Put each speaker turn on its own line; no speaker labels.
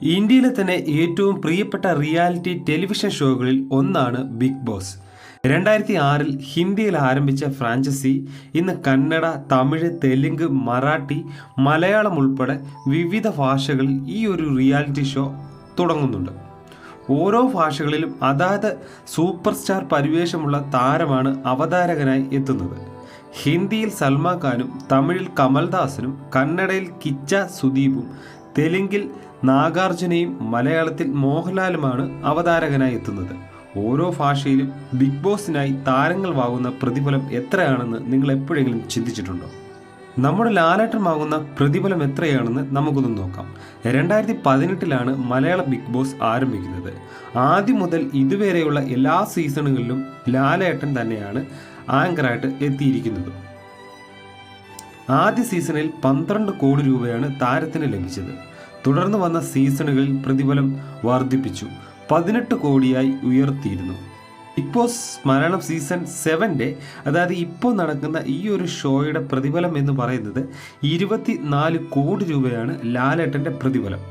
ഇന്ത്യയിലെ തന്നെ ഏറ്റവും പ്രിയപ്പെട്ട റിയാലിറ്റി ടെലിവിഷൻ ഷോകളിൽ ഒന്നാണ് ബിഗ് ബോസ്. 2006 ഹിന്ദിയിൽ ആരംഭിച്ച ഫ്രാഞ്ചൈസി ഇന്ന് കന്നഡ, തമിഴ്, തെലുങ്ക്, മറാഠി, മലയാളം ഉൾപ്പെടെ വിവിധ ഭാഷകളിൽ ഈ ഒരു റിയാലിറ്റി ഷോ തുടങ്ങുന്നുണ്ട്. ഓരോ ഭാഷകളിലും അതാത് സൂപ്പർ സ്റ്റാർ പരിവേഷമുള്ള താരമാണ് അവതാരകനായി എത്തുന്നത്. ഹിന്ദിയിൽ സൽമാൻ ഖാനും, തമിഴിൽ കമൽദാസനും, കന്നഡയിൽ കിച്ച സുദീപും, തെലുങ്കിൽ നാഗാർജുനയും, മലയാളത്തിൽ മോഹൻലാലുമാണ് അവതാരകനായി എത്തുന്നത്. ഓരോ ഭാഷയിലും ബിഗ് ബോസിനായി താരങ്ങൾ വാങ്ങുന്ന പ്രതിഫലം എത്രയാണെന്ന് നിങ്ങൾ എപ്പോഴെങ്കിലും ചിന്തിച്ചിട്ടുണ്ടോ? നമ്മുടെ ലാലേട്ടൻ വാങ്ങുന്ന പ്രതിഫലം എത്രയാണെന്ന് നമുക്കൊന്ന് നോക്കാം. 2018 മലയാള ബിഗ് ബോസ് ആരംഭിക്കുന്നത്. ആദ്യം മുതൽ ഇതുവരെയുള്ള എല്ലാ സീസണുകളിലും ലാലേട്ടൻ തന്നെയാണ് ആങ്കറായിട്ട് എത്തിയിരിക്കുന്നത്. ആദ്യ സീസണിൽ 12 കോടി രൂപയാണ് താരത്തിന് ലഭിച്ചത്. തുടർന്ന് വന്ന സീസണുകളിൽ പ്രതിഫലം വർദ്ധിപ്പിച്ചു 18 കോടിയായി ഉയർത്തിയിരുന്നു. ഇപ്പോൾ മലയാളം സീസൺ 7 അതായത് ഇപ്പോൾ നടക്കുന്ന ഈ ഒരു ഷോയുടെ പ്രതിഫലം എന്ന് പറയുന്നത് 24 കോടി രൂപയാണ് ലാലേട്ടൻ്റെ പ്രതിഫലം.